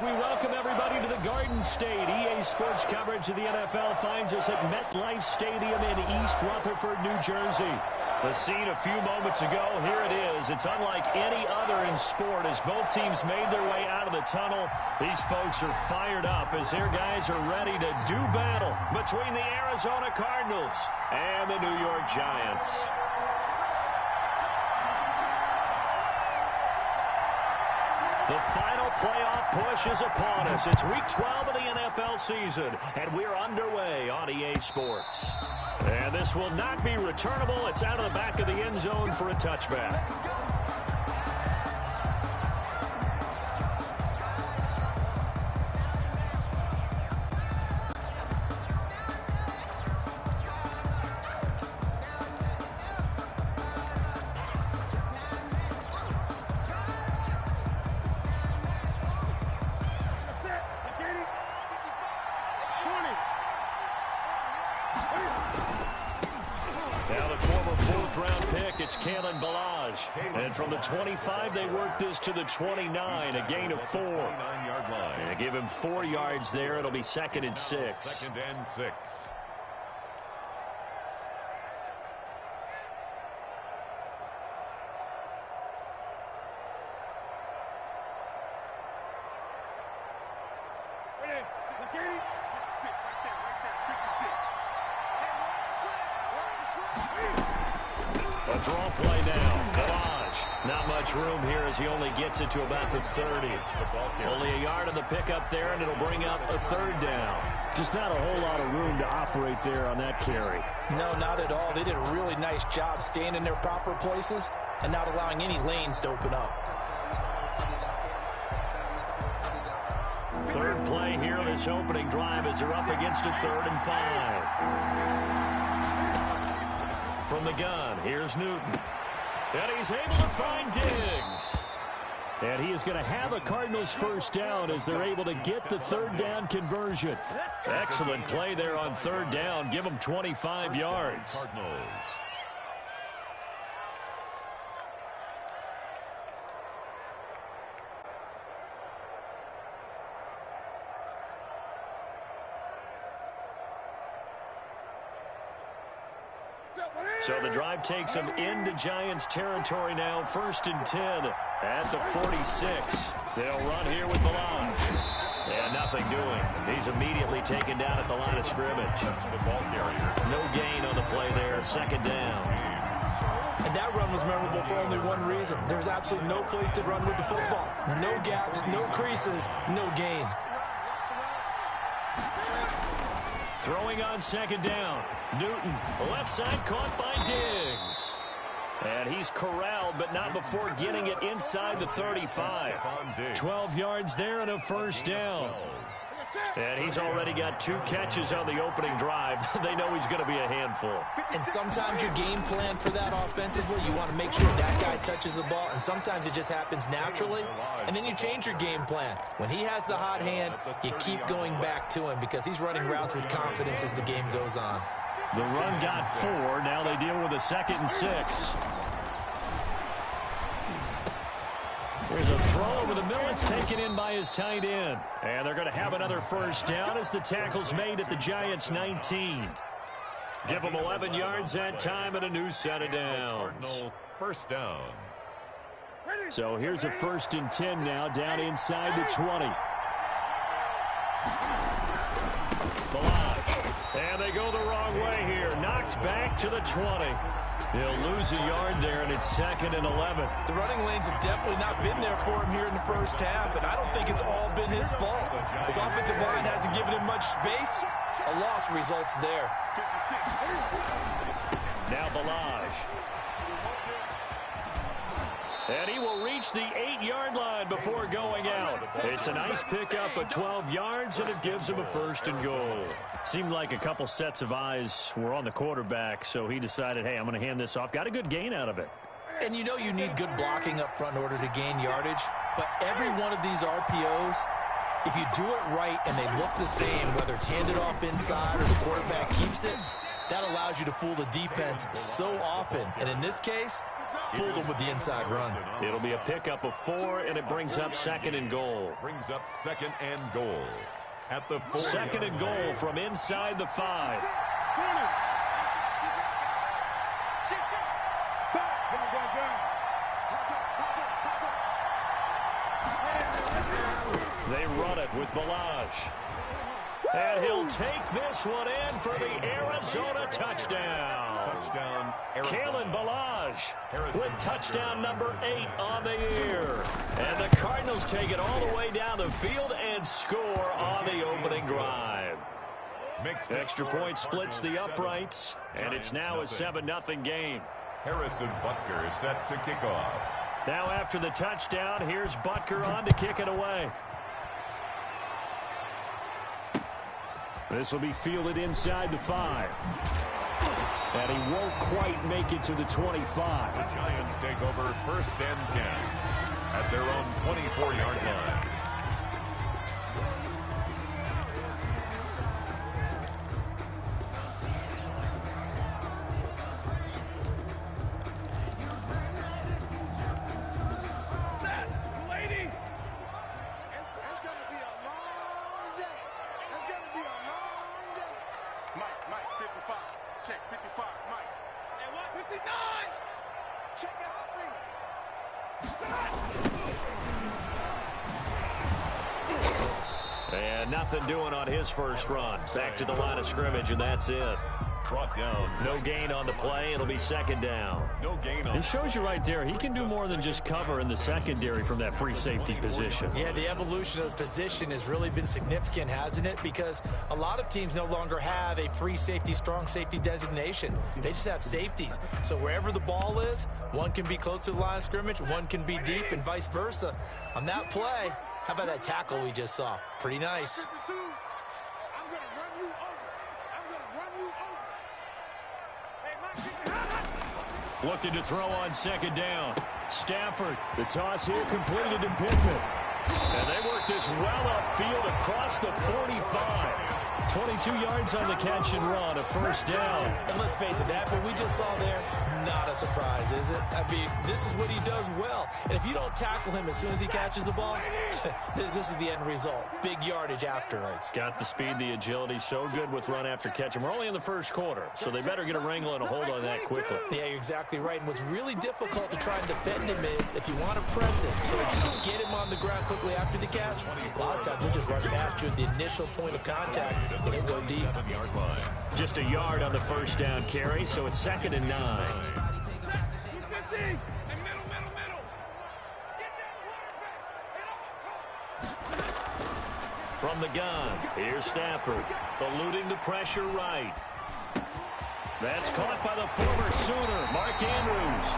We welcome everybody to the Garden State. EA Sports coverage of the NFL finds us at MetLife Stadium in East Rutherford, New Jersey. The scene a few moments ago, here it is. It's unlike any other in sport as both teams made their way out of the tunnel. These folks are fired up as their guys are ready to do battle between the Arizona Cardinals and the New York Giants. The final playoff push is upon us. It's week 12 of the NFL season, and we're underway on EA Sports. And this will not be returnable. It's out of the back of the end zone for a touchback. And from the 25, they work this to the 29, a gain of 4. And give him 4 yards there. It'll be 2nd and 6. 2nd and 6. A draw play now. Not much room here as he only gets it to about the 30. Only a yard on the pickup there, and it'll bring up a 3rd down. Just not a whole lot of room to operate there on that carry. No, not at all. They did a really nice job staying in their proper places and not allowing any lanes to open up. 3rd play here, this opening drive as they're up against a 3rd and 5. From the gun, here's Newton. And he's able to find Diggs. And he is going to have a Cardinals 1st down as they're able to get the 3rd down conversion. Excellent play there on 3rd down. Give them 25 yards. So the drive takes them into Giants territory now. 1st and 10 at the 46. They'll run here with Balaj. And nothing doing. He's immediately taken down at the line of scrimmage. No gain on the play there. 2nd down. And that run was memorable for only one reason. There's absolutely no place to run with the football. No gaps, no creases, no gain. Throwing on 2nd down. Newton, left side, caught by Diggs. And he's corralled, but not before getting it inside the 35. 12 yards there and a 1st down. And he's already got 2 catches on the opening drive. They know he's going to be a handful. And sometimes your game plan for that offensively, you want to make sure that guy touches the ball, and sometimes it just happens naturally, and then you change your game plan. When he has the hot hand, you keep going back to him because he's running routes with confidence as the game goes on. The run got 4. Now they deal with a 2nd and 6. There's a throw over the middle. It's taken in by his tight end. And they're going to have another 1st down as the tackle's made at the Giants' 19. Give them 11 yards that time and a new set of downs. 1st down. So here's a 1st and 10 now down inside the 20. Balaj. And they go the wrong way here. Knocked back to the 20. He'll lose a yard there, and it's 2nd and 11. The running lanes have definitely not been there for him here in the 1st half, and I don't think it's all been his fault. His offensive line hasn't given him much space. A loss results there. Now Balaj. And he will reach the 8-yard line before going out. It's a nice pickup of 12 yards, and it gives him a 1st and goal. Seemed like a couple sets of eyes were on the quarterback, so he decided, hey, I'm going to hand this off. Got a good gain out of it. And you know you need good blocking up front in order to gain yardage, but every one of these RPOs, if you do it right and they look the same, whether it's handed off inside or the quarterback keeps it, that allows you to fool the defense so often. And in this case, Fooled him with the inside run. It'll be a pickup of 4, and it brings up 2nd and goal. Brings up 2nd and goal. At the 4. 2nd and goal from inside the 5. They run it with Balaj. And he'll take this one in for the Arizona touchdown. Touchdown, Arizona. Kalen Balaj with touchdown number 8 on the year. And the Cardinals take it all the way down the field and score on the opening drive. Extra point splits the uprights, and it's now a 7-0 game. Harrison Butker is set to kick off. Now after the touchdown, here's Butker on to kick it away. This will be fielded inside the 5. And he won't quite make it to the 25. The Giants take over 1st and 10 at their own 24-yard line. And nothing doing on his first run. Back to the line of scrimmage, and that's it. Brought down. No gain on the play. It'll be 2nd down. No gain on. It shows you right there, he can do more than just cover in the secondary from that free safety position. Yeah, the evolution of the position has really been significant, hasn't it? Because a lot of teams no longer have a free safety, strong safety designation. They just have safeties. So wherever the ball is, one can be close to the line of scrimmage, one can be deep, and vice versa. On that play, how about that tackle we just saw? Pretty nice. Looking to throw on 2nd down. Stafford, the toss here completed to Pittman. And they work this well upfield across the 45. 22 yards on the catch and run, a 1st down. And let's face it, that what we just saw there, not a surprise, is it? I mean, this is what he does well. And if you don't tackle him as soon as he catches the ball, this is the end result. Big yardage afterwards. Got the speed, the agility, so good with run after catch. And we're only in the 1st quarter, so they better get a wrangle and a hold on that quickly. Yeah, you're exactly right. And what's really difficult to try and defend him is if you want to press him so that you can get him on the ground quickly after the catch, a lot of times he'll just run past you at the initial point of contact and he'll go deep. Just a yard on the 1st down carry, so it's 2nd and 9. From the gun, here's Stafford, eluding the pressure right. That's caught by the former Sooner, Mark Andrews.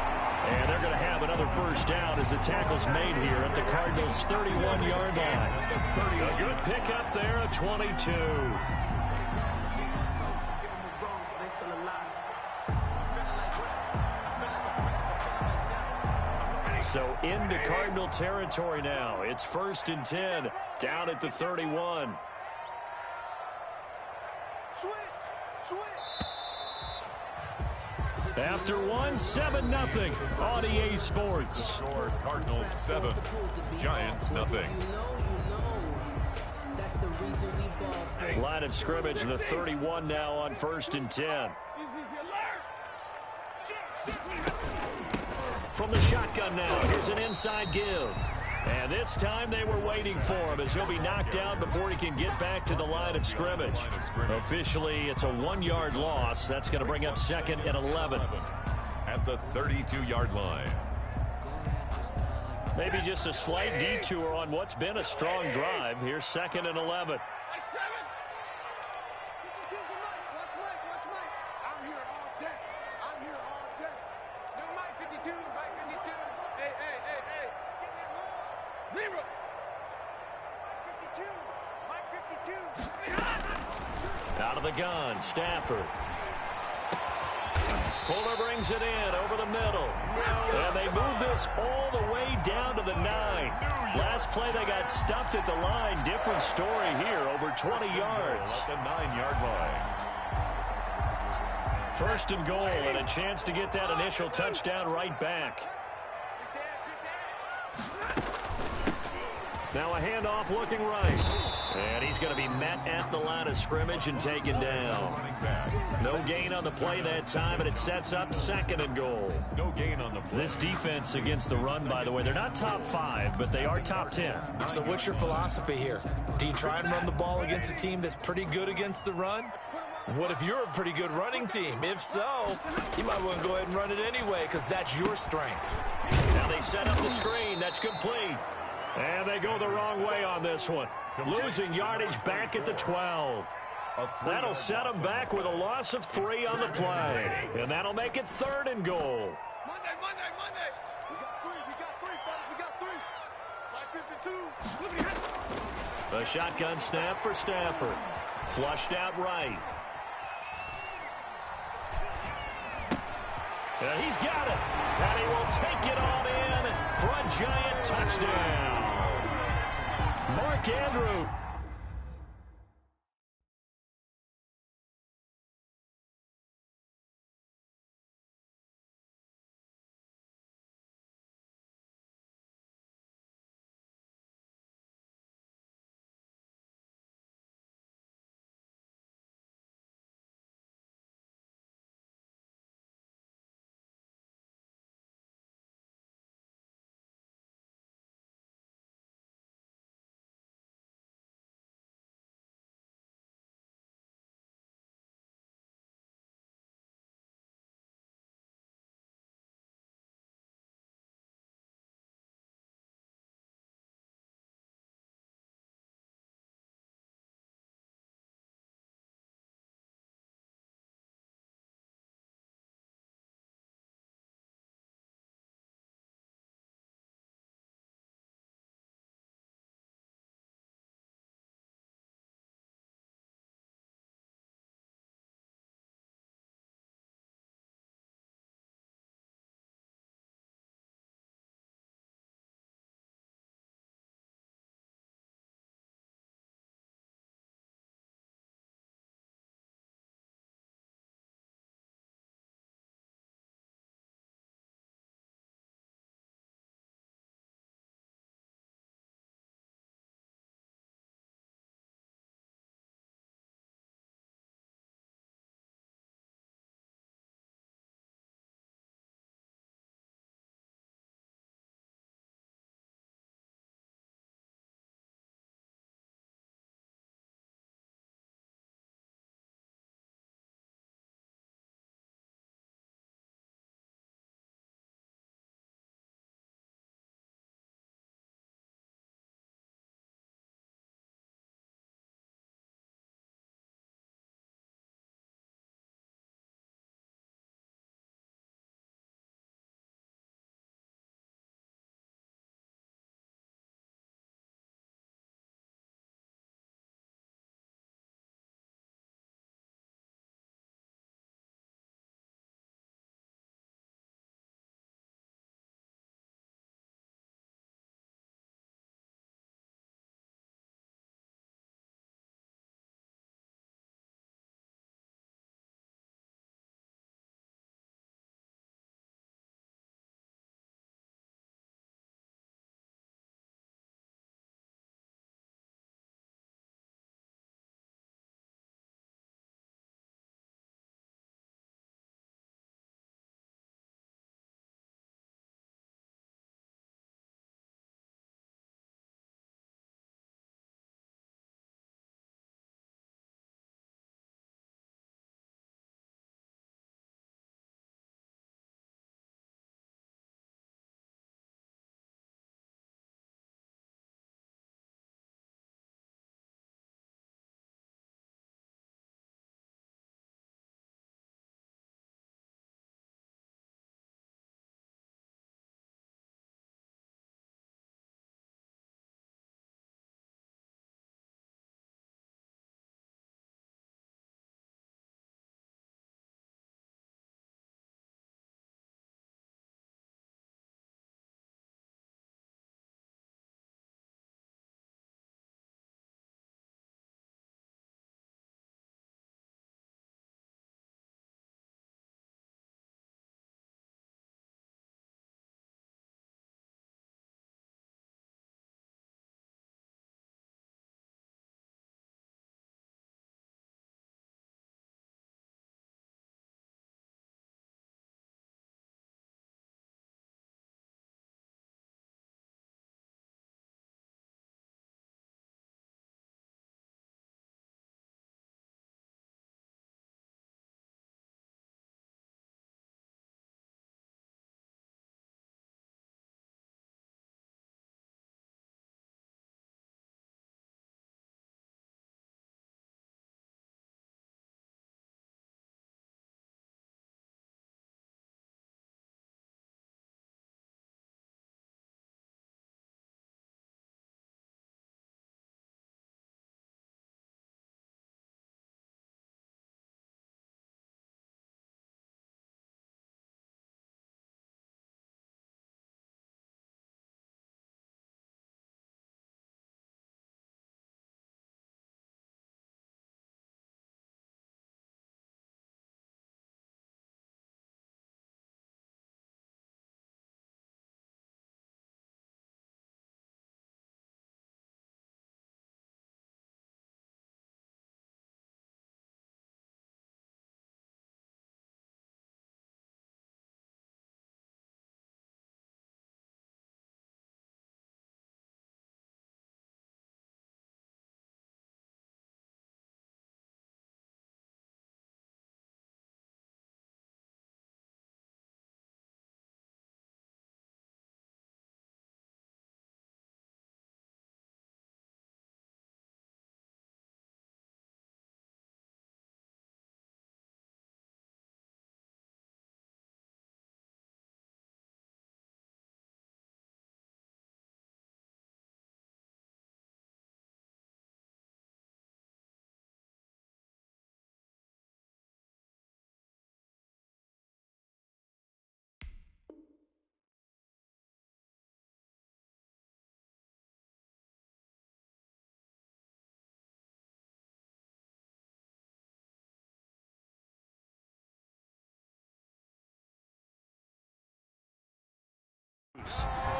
And they're going to have another 1st down as the tackle's made here at the Cardinals' 31-yard line. A good pickup there, a 22. So into Cardinal territory now. It's 1st and 10, down at the 31. After 7-0 on EA Sports. Score Cardinals 7, Giants nothing. Line of scrimmage, the 31 now on 1st and 10. From the shotgun now, here's an inside give. And this time they were waiting for him as he'll be knocked down before he can get back to the line of scrimmage. Officially, it's a 1-yard loss. That's going to bring up 2nd and 11. At the 32-yard line. Maybe just a slight detour on what's been a strong drive. Here's 2nd and 11. Out of the gun, Stafford. Fuller brings it in over the middle. And they move this all the way down to the 9. Last play they got stuffed at the line. Different story here, over 20 yards. At the 9-yard line. First and goal, and a chance to get that initial touchdown right back. Now a handoff looking right. And he's going to be met at the line of scrimmage and taken down. No gain on the play that time, and it sets up second and goal. No gain on the play. This defense against the run, by the way, they're not top 5, but they are top 10. So what's your philosophy here? Do you try and run the ball against a team that's pretty good against the run? What if you're a pretty good running team? If so, you might want to go ahead and run it anyway because that's your strength. Now they set up the screen. That's complete. And they go the wrong way on this one. Losing yardage back at the 12. That'll set them back with a loss of 3 on the play. And that'll make it third and goal. Monday. We got 3. 552. The shotgun snap for Stafford. Flushed out right. And he's got it. And he will take it on in for a giant touchdown. Mark Andrews.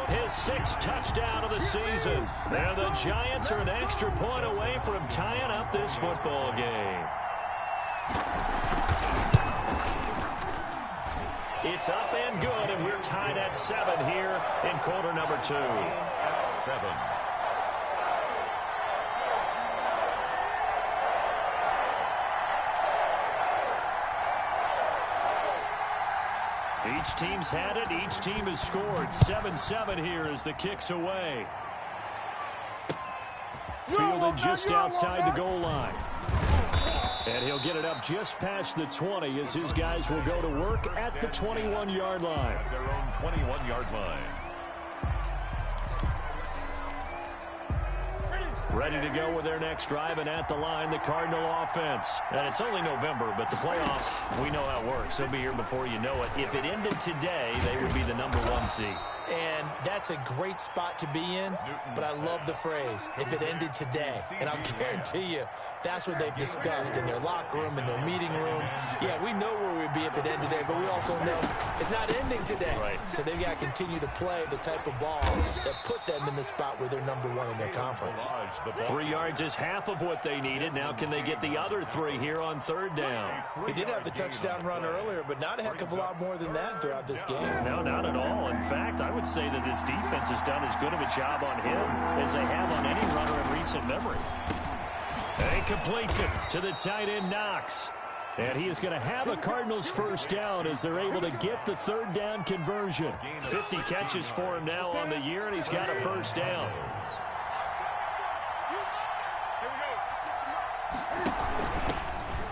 His 6th touchdown of the season. And the Giants are an extra point away from tying up this football game. It's up and good, and we're tied at 7 here in quarter number 2. At 7. Each team's had it. Each team has scored. 7-7 here as the kick's away. Fielded just outside the goal line. And he'll get it up just past the 20 as his guys will go to work at the 21-yard line. At their own 21-yard line. Ready to go with their next drive, and at the line, the Cardinal offense. And it's only November, but the playoffs, we know how it works. They'll be here before you know it. If it ended today, they would be the number 1 seed. And that's a great spot to be in, but I love the phrase, if it ended today. And I'll guarantee you, that's what they've discussed in their locker room, in their meeting rooms. Yeah, we know where we'd be if it ended today, but we also know it's not ending today. Right. So they've got to continue to play the type of ball that put them in the spot where they're number 1 in their conference. 3 yards is half of what they needed. Now can they get the other 3 here on 3rd down? He did have the touchdown run earlier, but not a heck of a lot more than that throughout this game. No, not at all. In fact, I would say that this defense has done as good of a job on him as they have on any runner in recent memory. He completes it to the tight end, Knox. And he is going to have a Cardinals first down as they're able to get the 3rd down conversion. 50 catches for him now on the year, and he's got a first down.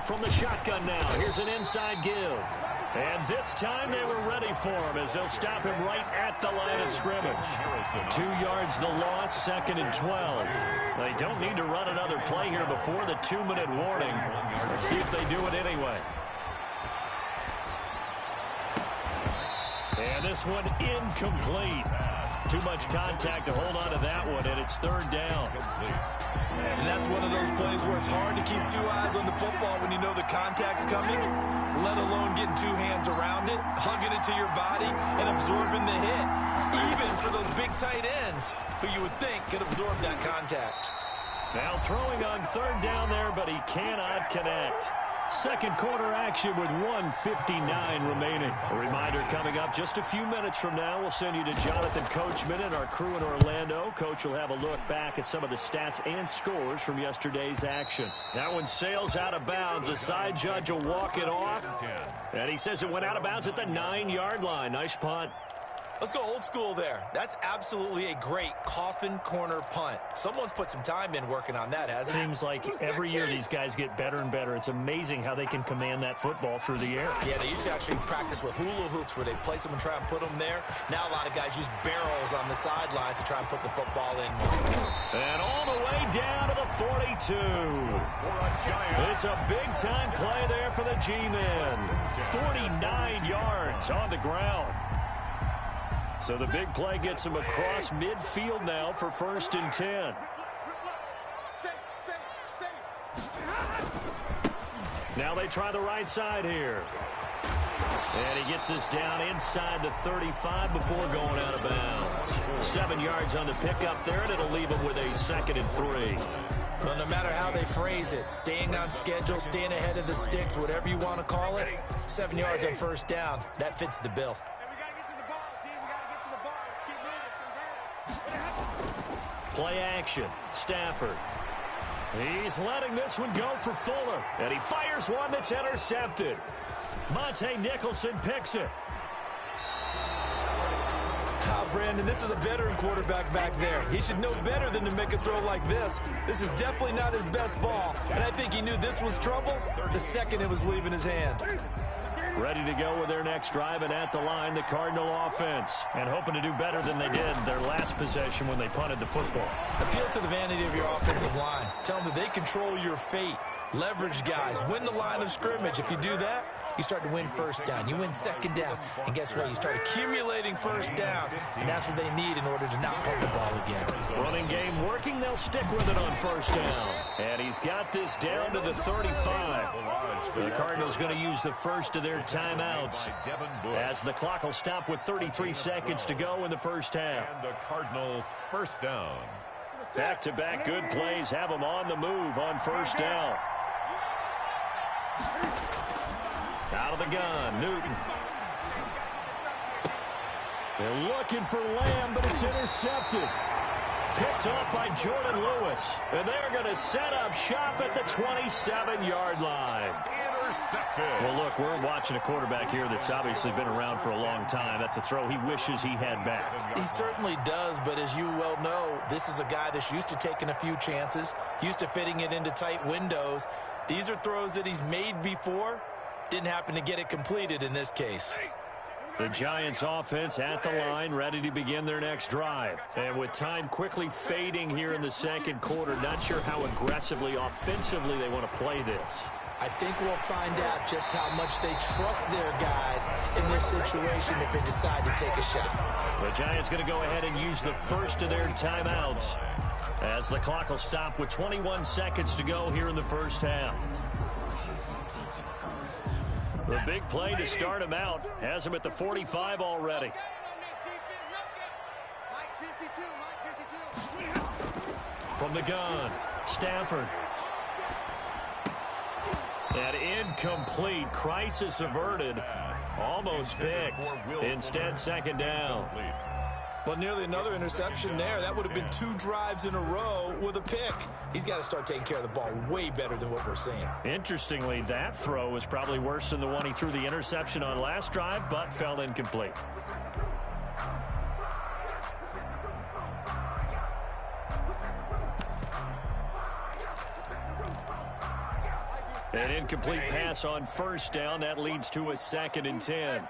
From the shotgun now, here's an inside give. And this time they were ready for him as they'll stop him right at the line of scrimmage. 2 yards the loss, 2nd and 12. They don't need to run another play here before the 2-minute warning. Let's see if they do it anyway. And this one incomplete. Too much contact to hold on to that one, and it's 3rd down. And that's one of those plays where it's hard to keep 2 eyes on the football when you know the contact's coming, let alone getting 2 hands around it, hugging it to your body, and absorbing the hit. Even for those big tight ends who you would think could absorb that contact. Now throwing on 3rd down there, but he cannot connect. 2nd quarter action with 1:59 remaining. A reminder coming up just a few minutes from now. We'll send you to Jonathan Coachman and our crew in Orlando. Coach will have a look back at some of the stats and scores from yesterday's action. That one sails out of bounds. The side judge will walk it off. And he says it went out of bounds at the 9-yard line. Nice punt. Let's go old school there. That's absolutely a great coffin corner punt. Someone's put some time in working on that, hasn't it? Seems like every year these guys get better and better. It's amazing how they can command that football through the air. Yeah, they used to actually practice with hula hoops where they place them and try and put them there. Now a lot of guys use barrels on the sidelines to try and put the football in. And all the way down to the 42. It's a big-time play there for the G-men. 49 yards on the ground. So the big play gets him across midfield now for 1st and 10. Now they try the right side here. And he gets us down inside the 35 before going out of bounds. 7 yards on the pickup there, and it'll leave him with a 2nd and 3. Well, no matter how they phrase it, staying on schedule, staying ahead of the sticks, whatever you want to call it, 7 yards on 1st down, that fits the bill. Play action. Stafford. He's letting this one go for Fuller. And he fires one that's intercepted. Monte Nicholson picks it. Brandon, this is a veteran quarterback back there. He should know better than to make a throw like this. This is definitely not his best ball. And I think he knew this was trouble the second it was leaving his hand. Ready to go with their next drive, and at the line, the Cardinal offense. And hoping to do better than they did their last possession when they punted the football. Appeal to the vanity of your offensive line. Tell them that they control your fate. Leverage guys, win the line of scrimmage. If you do that, you start to win first down. You win second down. And guess what? You start accumulating first downs. And that's what they need in order to not punt the ball again. Running game working. They'll stick with it on first down. And he's got this down to the 35. The Cardinals going to use the first of their timeouts as the clock will stop with 33 seconds to go in the first half. And the Cardinal first down. Back-to-back good plays have them on the move on first down. Out of the gun, Newton. They're looking for Lamb, but it's intercepted. Picked off by Jordan Lewis. And they're going to set up shop at the 27-yard line. Intercepted. Well, look, we're watching a quarterback here that's obviously been around for a long time. That's a throw he wishes he had back. He certainly does, but as you well know, this is a guy that's used to taking a few chances, used to fitting it into tight windows. These are throws that he's made before. Didn't happen to get it completed in this case. The Giants offense at the line, ready to begin their next drive. And with time quickly fading here in the second quarter, not sure how aggressively, offensively they want to play this. I think we'll find out just how much they trust their guys in this situation if they decide to take a shot. The Giants going to go ahead and use the first of their timeouts as the clock will stop with 21 seconds to go here in the first half. The big play to start him out has him at the 45 already. From the gun, Stafford. And incomplete. Crisis averted. Almost picked. Instead, second down. Well, nearly another interception there. That would have been 2 drives in a row with a pick. He's got to start taking care of the ball way better than what we're seeing. Interestingly, that throw was probably worse than the one he threw the interception on last drive, but fell incomplete. An incomplete pass on first down. That leads to a 2nd and 10.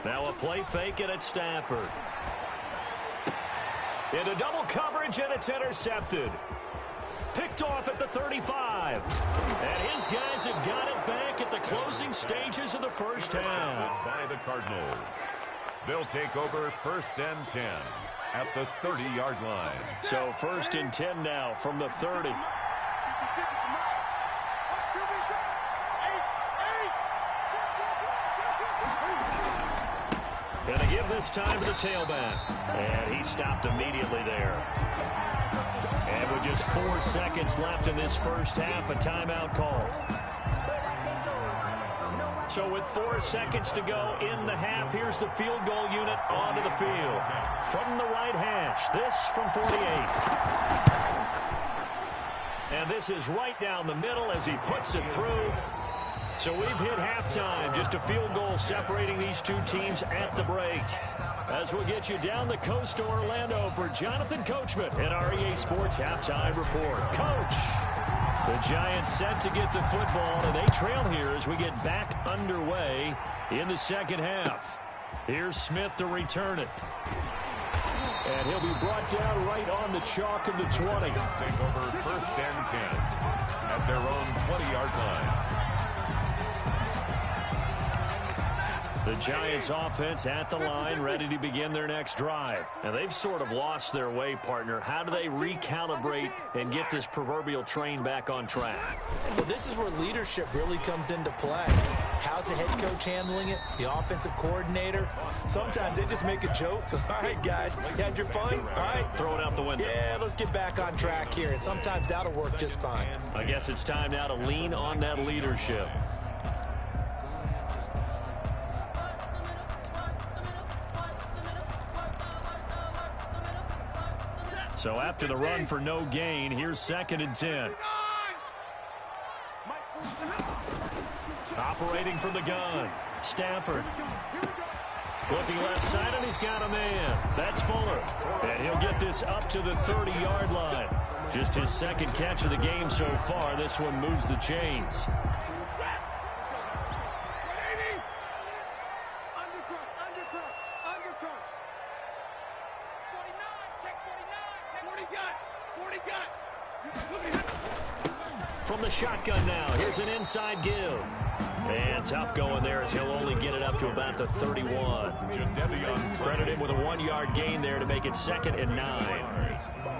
Now a play fake and it's Stafford. Into double coverage and it's intercepted. Picked off at the 35. And his guys have got it back at the closing stages of the first half. By the Cardinals. They'll take over 1st and 10 at the 30-yard line. So 1st and 10 now from the 30. Gonna give this time to the tailback. And he stopped immediately there. And with just 4 seconds left in this first half, a timeout call. So with 4 seconds to go in the half, here's the field goal unit onto the field. From the right hash, this from 48. And this is right down the middle as he puts it through. So we've hit halftime, just a field goal separating these two teams at the break. As we'll get you down the coast to Orlando for Jonathan Coachman at our EA Sports Halftime Report. Coach! The Giants set to get the football, and they trail here as we get back underway in the second half. Here's Smith to return it. And he'll be brought down right on the chalk of the 20. Take over 1st and 10 at their own 20-yard line. The Giants offense at the line, ready to begin their next drive. And they've sort of lost their way, partner. How do they recalibrate and get this proverbial train back on track? Well, this is where leadership really comes into play. How's the head coach handling it? The offensive coordinator? Sometimes they just make a joke. All right, guys, you had your fun? All right. Throw it out the window. Yeah, let's get back on track here. And sometimes that'll work just fine. I guess it's time now to lean on that leadership. So after the run for no gain, here's 2nd and 10. Operating from the gun, Stafford. Looking left side, and he's got a man. That's Fuller. And he'll get this up to the 30-yard line. Just his 2nd catch of the game so far. This one moves the chains. From the shotgun now, here's an inside give. And tough going there as he'll only get it up to about the 31. Credit him with a 1-yard gain there to make it 2nd and 9.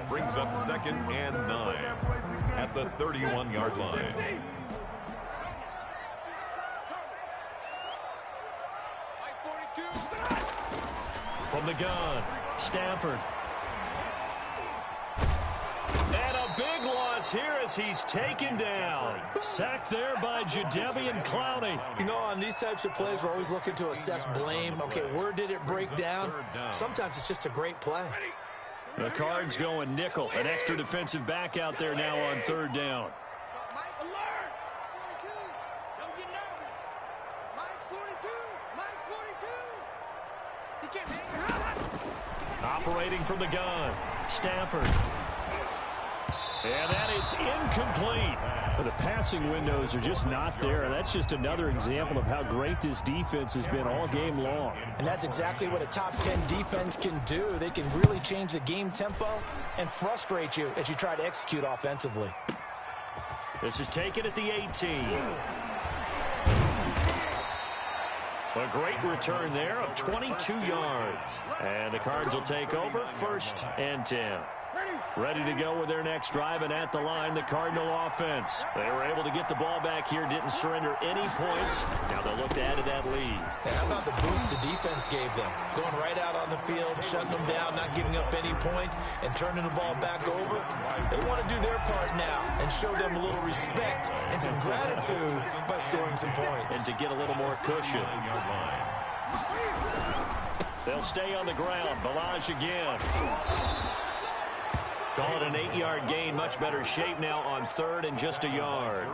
Brings up 2nd and 9 at the 31-yard line. From the gun, Stafford. And a big loss here as he's taken down. Sacked there by Jadeveon Clowney. You know, on these types of plays, we're always looking to assess blame. Okay, where did it break down? Sometimes it's just a great play. The Cards going nickel. An extra defensive back out there now on 3rd down. Operating from the gun, Stafford. And that is incomplete. Well, the passing windows are just not there. That's just another example of how great this defense has been all game long. And that's exactly what a top 10 defense can do. They can really change the game tempo and frustrate you as you try to execute offensively. This is taken at the 18. A great return there of 22 yards. And the Cards will take over 1st and 10. Ready to go with their next drive, and at the line, the Cardinal offense. They were able to get the ball back here, didn't surrender any points. Now they'll look to add to that lead. And how about the boost the defense gave them? Going right out on the field, shutting them down, not giving up any points, and turning the ball back over. They want to do their part now and show them a little respect and some gratitude by scoring some points. And to get a little more cushion. They'll stay on the ground. Balaj again. Call it an 8-yard gain. Much better shape now on 3rd and just a yard.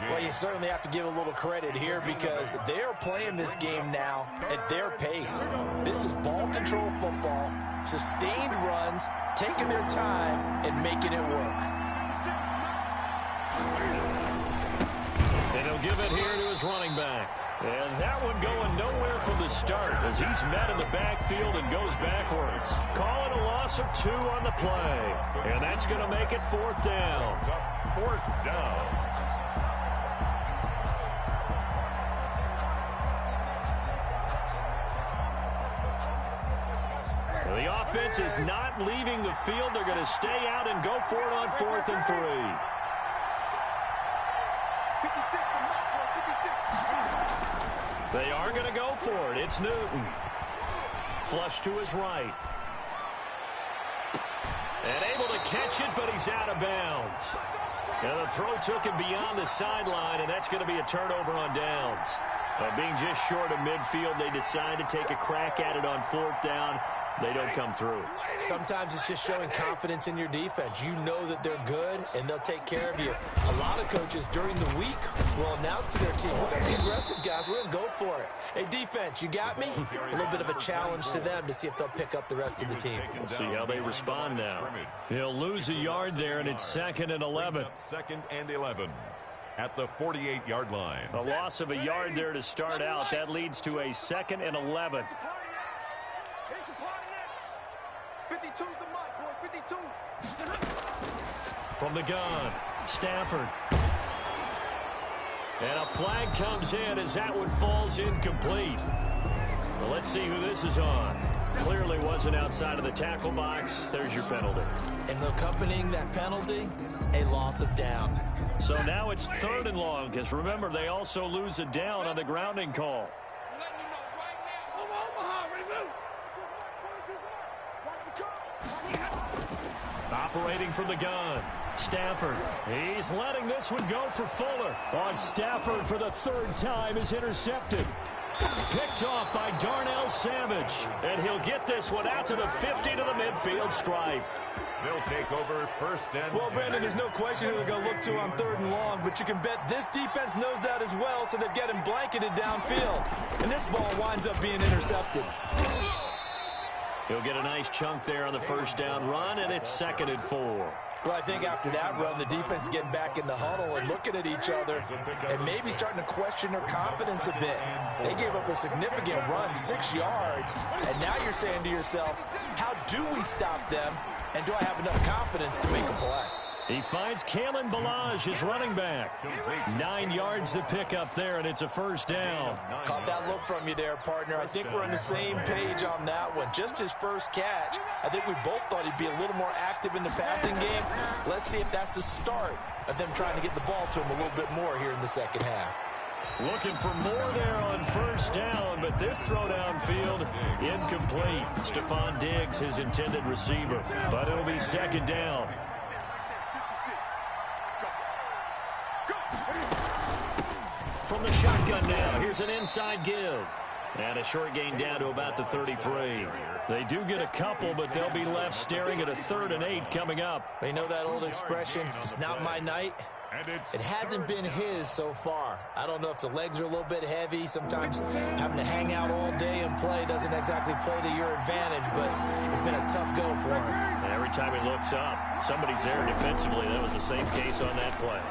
Well, you certainly have to give a little credit here because they're playing this game now at their pace. This is ball control football, sustained runs, taking their time and making it work. And he'll give it here to his running back. And that one going nowhere from the start as he's met in the backfield and goes backwards. Call it a loss of 2 on the play. And that's going to make it 4th down. 4th down. The offense is not leaving the field. They're going to stay out and go for it on 4th and 3. They are going to go for it. It's Newton. Flush to his right. And able to catch it, but he's out of bounds. And the throw took him beyond the sideline, and that's going to be a turnover on downs. Being just short of midfield, they decide to take a crack at it on 4th down. They don't come through. Sometimes it's just showing confidence in your defense. You know that they're good, and they'll take care of you. A lot of coaches during the week will announce to their team, we're going to be aggressive, guys. We're going to go for it. Hey, defense, you got me? A little bit of a challenge to them to see if they'll pick up the rest of the team. We'll see how they respond now. He'll lose a yard there, and it's 2nd and 11. 2nd and 11 at the 48-yard line. A loss of a yard there to start out. That leads to a 2nd and 11. 52's the mark, boys. 52. From the gun, Stafford. And a flag comes in as that one falls incomplete. Well, let's see who this is on. Clearly wasn't outside of the tackle box. There's your penalty. And accompanying that penalty, a loss of down. So now it's 3rd and long, because remember, they also lose a down on the grounding call. Operating from the gun, Stafford. He's letting this one go for Fuller. On Stafford for the 3rd time is intercepted. Picked off by Darnell Savage. And he'll get this one out to the 50 to the midfield stripe. They'll take over 1st and 10. Well, Brandon, there's no question who they're going to look to on 3rd and long, but you can bet this defense knows that as well, so they're getting blanketed downfield. And this ball winds up being intercepted. He'll get a nice chunk there on the 1st down run, and it's 2nd and 4. Well, I think after that run, the defense is getting back in the huddle and looking at each other and maybe starting to question their confidence a bit. They gave up a significant run, 6 yards, and now you're saying to yourself, how do we stop them, and do I have enough confidence to make a play? He finds Kalen Ballage, his running back. 9 yards to pick up there, and it's a first down. Caught that look from you there, partner. I think we're on the same page on that one. Just his first catch. I think we both thought he'd be a little more active in the passing game. Let's see if that's the start of them trying to get the ball to him a little bit more here in the second half. Looking for more there on first down, but this throw downfield incomplete. Stephon Diggs, his intended receiver, but it'll be second down. From the shotgun now, here's an inside give. And a short gain down to about the 33. They do get a couple, but they'll be left staring at a 3rd and 8 coming up. They know that old expression, it's not my night. It hasn't been his so far. I don't know if the legs are a little bit heavy. Sometimes having to hang out all day and play doesn't exactly play to your advantage, but it's been a tough go for him. And every time he looks up, somebody's there defensively. That was the same case on that play.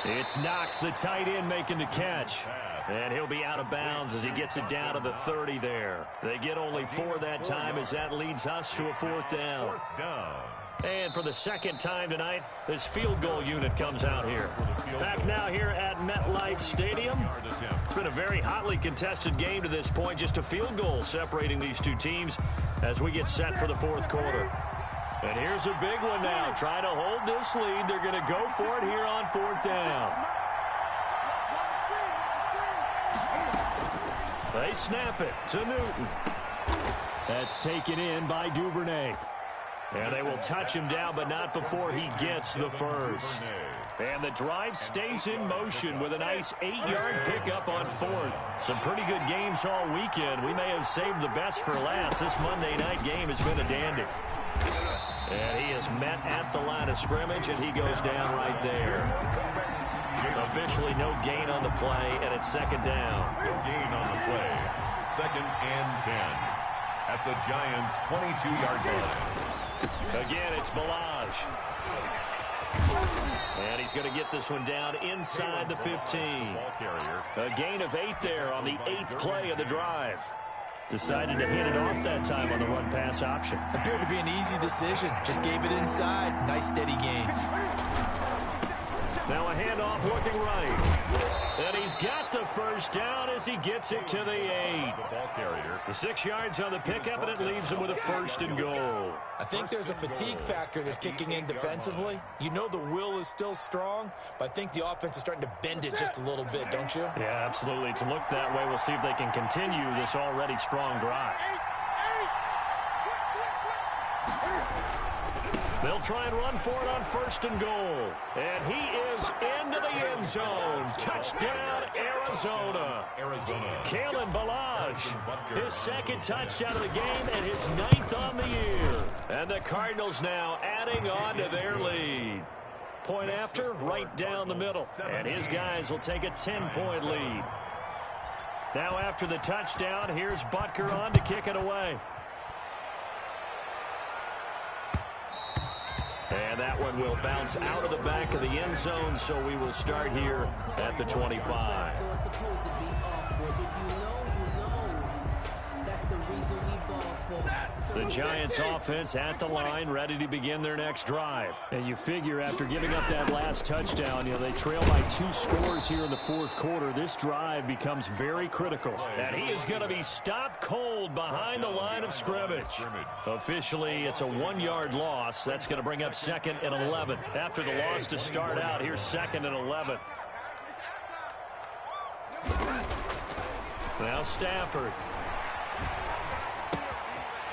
It's Knox, the tight end, making the catch. And he'll be out of bounds as he gets it down to the 30 there. They get only 4 that time as that leads us to a 4th down. And for the second time tonight, this field goal unit comes out here. Back now here at MetLife Stadium. It's been a very hotly contested game to this point. Just a field goal separating these two teams as we get set for the 4th quarter. And here's a big one now. Trying to hold this lead. They're going to go for it here on 4th down. They snap it to Newton. That's taken in by Duvernay. And they will touch him down, but not before he gets the first. And the drive stays in motion with a nice 8-yard pickup on 4th. Some pretty good games all weekend. We may have saved the best for last. This Monday night game has been a dandy. And he is met at the line of scrimmage, and he goes down right there. Officially no gain on the play, and it's second down. No gain on the play. 2nd and 10 at the Giants' 22-yard line. Again, it's Ballage. And he's going to get this one down inside the 15. A gain of 8 there on the 8th play of the drive. Decided to hit it off that time on the run-pass option. Appeared to be an easy decision. Just gave it inside. Nice steady gain. Now a handoff looking right. And he's got the first down as he gets it to the 8. The 6 yards on the pickup, and it leaves him with a 1st and goal. I think there's a fatigue factor that's kicking in defensively. You know the will is still strong, but I think the offense is starting to bend it just a little bit, don't you? Yeah, absolutely. It's looked that way. We'll see if they can continue this already strong drive. They'll try and run for it on 1st and goal. And he is into the end zone. Touchdown, Arizona. Kalen Ballage, his 2nd touchdown of the game and his 9th on the year. And the Cardinals now adding on to their lead. Point after, right down the middle. And his guys will take a 10-point lead. Now after the touchdown, here's Butker on to kick it away. And that one will bounce out of the back of the end zone, so we will start here at the 25. The Giants offense at the line, ready to begin their next drive. And you figure after giving up that last touchdown, they trail by 2 scores here in the 4th quarter. This drive becomes very critical. And he is going to be stopped cold behind the line of scrimmage. Officially, it's a 1-yard loss. That's going to bring up 2nd and 11. After the loss to start out, here's 2nd and 11. Now Stafford.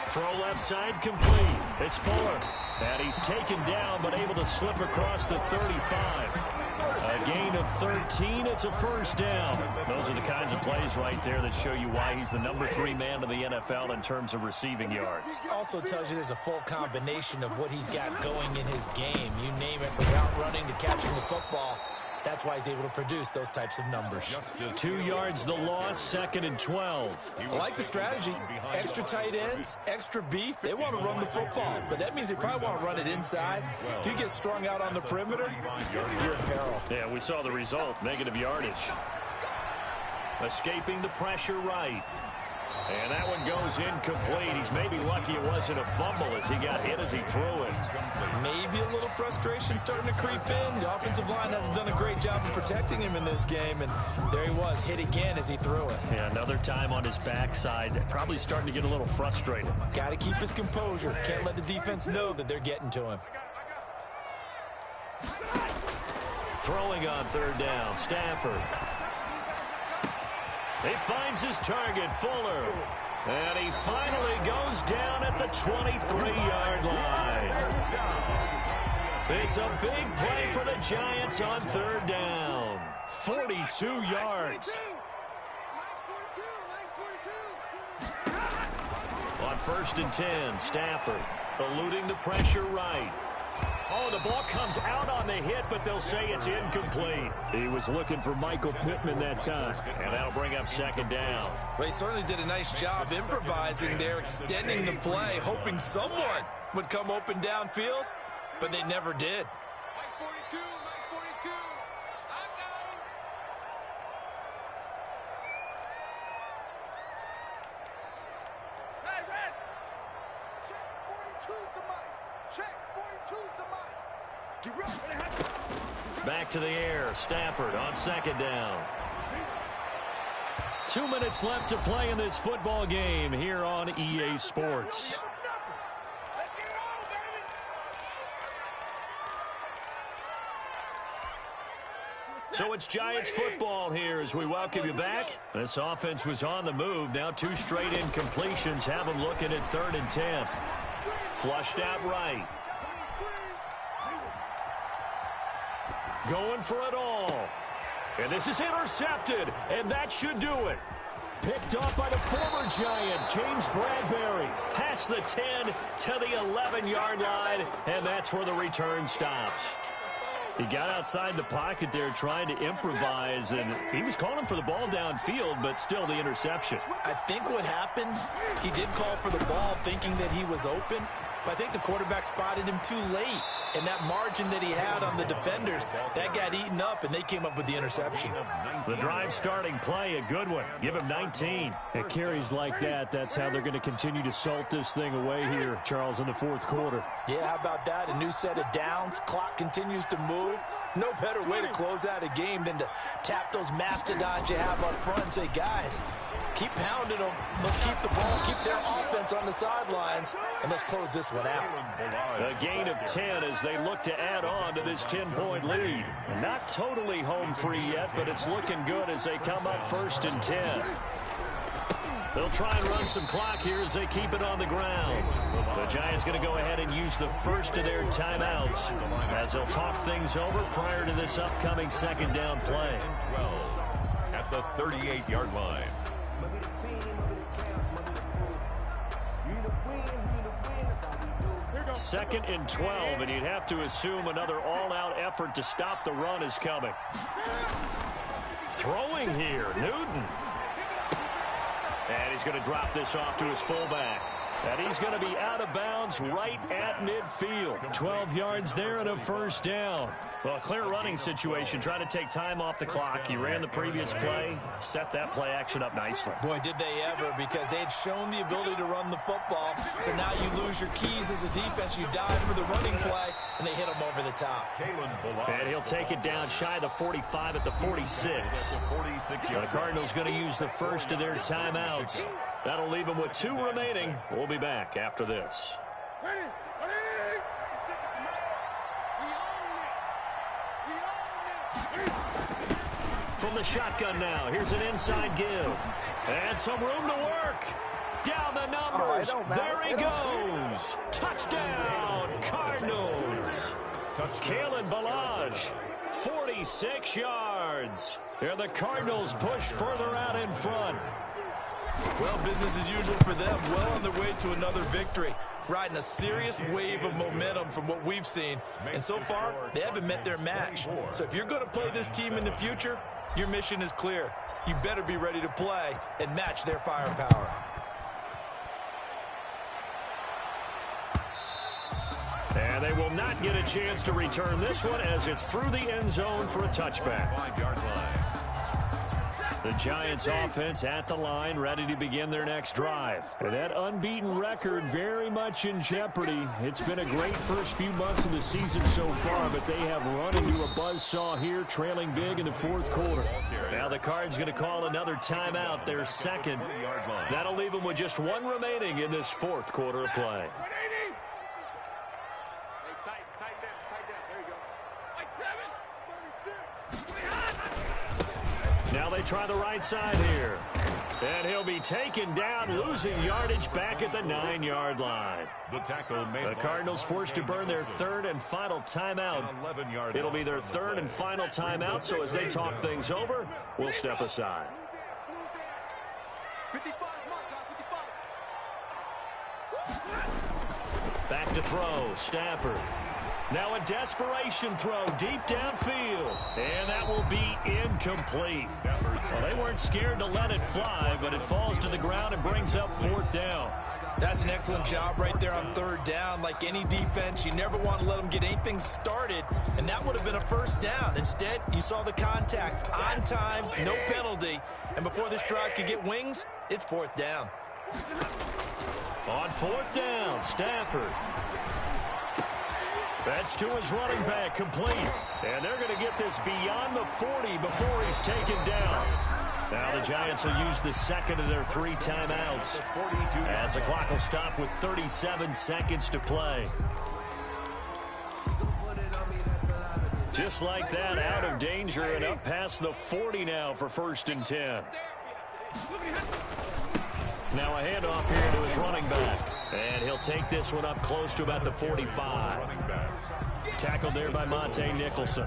Throw left side complete. It's Fuller. And he's taken down but able to slip across the 35. A gain of 13. It's a 1st down. Those are the kinds of plays right there that show you why he's the number 3 man in the NFL in terms of receiving yards. Also tells you there's a full combination of what he's got going in his game. You name it, from out running to catching the football. That's why he's able to produce those types of numbers. 2 yards the loss, 2nd and 12. I like the strategy. Extra tight ends, extra beef. They want to run the football, but that means they probably want to run it inside. If you get strung out on the perimeter, you're in peril. Yeah, we saw the result, negative yardage. Escaping the pressure right. And that one goes incomplete. He's maybe lucky it wasn't a fumble as he got hit as he threw it. Maybe a little frustration starting to creep in. The offensive line hasn't done a great job of protecting him in this game, and there he was, hit again as he threw it. Yeah, another time on his backside, probably starting to get a little frustrated. Got to keep his composure. Can't let the defense know that they're getting to him. Throwing on third down, Stafford. He finds his target, Fuller. And he finally goes down at the 23-yard line. It's a big play for the Giants on third down. 42 yards. On first and 10, Stafford eluding the pressure right. Oh, the ball comes out on the hit, but they'll say it's incomplete. He was looking for Michael Pittman that time. And that'll bring up second down. Well, he certainly did a nice job improvising there, extending the play, hoping someone would come open downfield, but they never did. Back to the air. Stafford on second down. 2 minutes left to play in this football game here on EA Sports. So it's Giants football here as we welcome you back. This offense was on the move. Now 2 straight incompletions have them looking at 3rd and 10. Flushed out right. Going for it all. And this is intercepted, and that should do it. Picked off by the former Giant, James Bradbury. Past the 10 to the 11-yard line, and that's where the return stops. He got outside the pocket there trying to improvise, and he was calling for the ball downfield, but still the interception. I think what happened, he did call for the ball thinking that he was open, but I think the quarterback spotted him too late. And that margin that he had on the defenders, that got eaten up, and they came up with the interception. The drive starting play, a good one. Give him 19. It carries like that. That's how they're going to continue to salt this thing away here, Charles, in the 4th quarter. Yeah, how about that? A new set of downs. Clock continues to move. No better way to close out a game than to tap those mastodons you have up front and say, guys, keep pounding them. Let's keep the ball, keep their offense on the sidelines, and let's close this one out. A gain of 10 as they look to add on to this 10-point lead. Not totally home free yet, but it's looking good as they come up 1st and 10. They'll try and run some clock here as they keep it on the ground. The Giants going to go ahead and use the first of their timeouts as they'll talk things over prior to this upcoming 2nd down play. 12 at the 38-yard line. 2nd and 12, and you'd have to assume another all-out effort to stop the run is coming. Throwing here, Newton. And he's going to drop this off to his fullback. And he's going to be out of bounds right at midfield. 12 yards there and a 1st down. Well, a clear running situation. Trying to take time off the clock. He ran the previous play, set that play action up nicely. Boy, did they ever, because they had shown the ability to run the football. So now you lose your keys as a defense. You dive for the running play, and they hit him over the top. And he'll take it down shy of the 45 at the 46. The Cardinals going to use the first of their timeouts. That'll leave them with 2 remaining. We'll be back after this. From the shotgun now, here's an inside give. And some room to work. Down the numbers. There he goes. Touchdown, Cardinals. Kalen Ballage, 46 yards. And the Cardinals push further out in front. Well, business as usual for them. Well on their way to another victory. Riding a serious wave of momentum from what we've seen. And so far, they haven't met their match. So if you're going to play this team in the future, your mission is clear. You better be ready to play and match their firepower. And they will not get a chance to return this one as it's through the end zone for a touchback. 5-yard line. The Giants offense at the line, ready to begin their next drive. And that unbeaten record very much in jeopardy. It's been a great first few months of the season so far, but they have run into a buzzsaw here, trailing big in the fourth quarter. Now the Cards going to call another timeout, their second. That'll leave them with just one remaining in this fourth quarter of play. Now they try the right side here. And he'll be taken down, losing yardage back at the 9-yard line. The Cardinals forced to burn their third and final timeout. It'll be their third and final timeout, so as they talk things over, we'll step aside. Back to throw, Stafford. Now a desperation throw deep downfield. And that will be incomplete. Well, they weren't scared to let it fly, but it falls to the ground and brings up fourth down. That's an excellent job right there on third down. Like any defense, you never want to let them get anything started, and that would have been a first down. Instead, you saw the contact on time, no penalty, and before this drive could get wings, it's fourth down. On fourth down, Stafford. That's to his running back, complete. And they're going to get this beyond the 40 before he's taken down. Now the Giants will use the second of their 3 timeouts, as the clock will stop with 37 seconds to play. Just like that, out of danger and up past the 40 now for 1st and 10. Now a handoff here to his running back. And he'll take this one up close to about the 45. Tackled there by Monte Nicholson.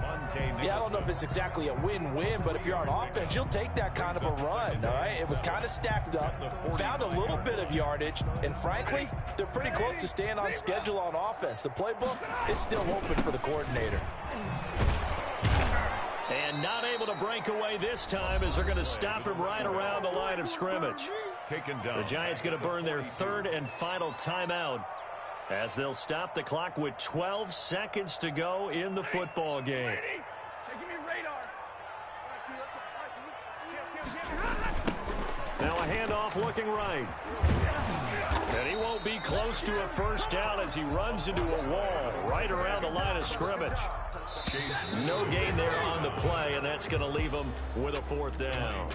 Yeah, I don't know if it's exactly a win-win, but if you're on offense, you'll take that kind of a run, all right? It was kind of stacked up, found a little bit of yardage, and frankly, they're pretty close to staying on schedule on offense. The playbook is still open for the coordinator. And not able to break away this time as they're going to stop him right around the line of scrimmage. The Giants going to burn their third and final timeout as they'll stop the clock with 12 seconds to go in the football game. Now a handoff looking right. And he won't be close to a first down as he runs into a wall right around the line of scrimmage. No gain there on the play, and that's going to leave him with a fourth down.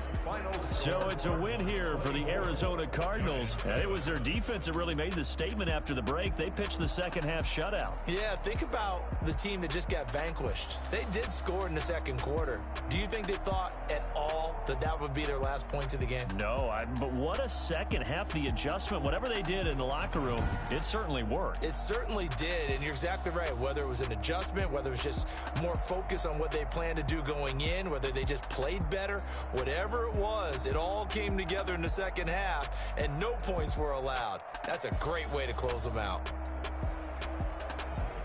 So it's a win here for the Arizona Cardinals. And it was their defense that really made the statement after the break. They pitched the second half shutout. Yeah, think about the team that just got vanquished. They did score in the second quarter. Do you think they thought at all that that would be their last point of the game? No, but what a second half. The adjustment, whatever they did in the locker room, it certainly worked. It certainly did, and you're exactly right. Whether it was an adjustment, whether it was just more focus on what they planned to do going in, whether they just played better, whatever it was, it all came together in the second half, and no points were allowed. That's a great way to close them out.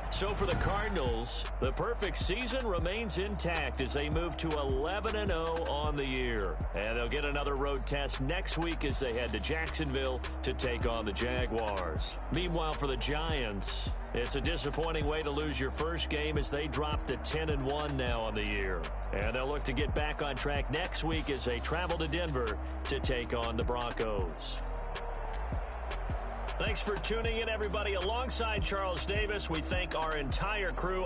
So for the Cardinals, the perfect season remains intact as they move to 11-0 on the year. And they'll get another road test next week as they head to Jacksonville to take on the Jaguars. Meanwhile, for the Giants, it's a disappointing way to lose your first game as they drop to 10-1 now on the year. And they'll look to get back on track next week as they travel to Denver to take on the Broncos. Thanks for tuning in, everybody. Alongside Charles Davis, we thank our entire crew.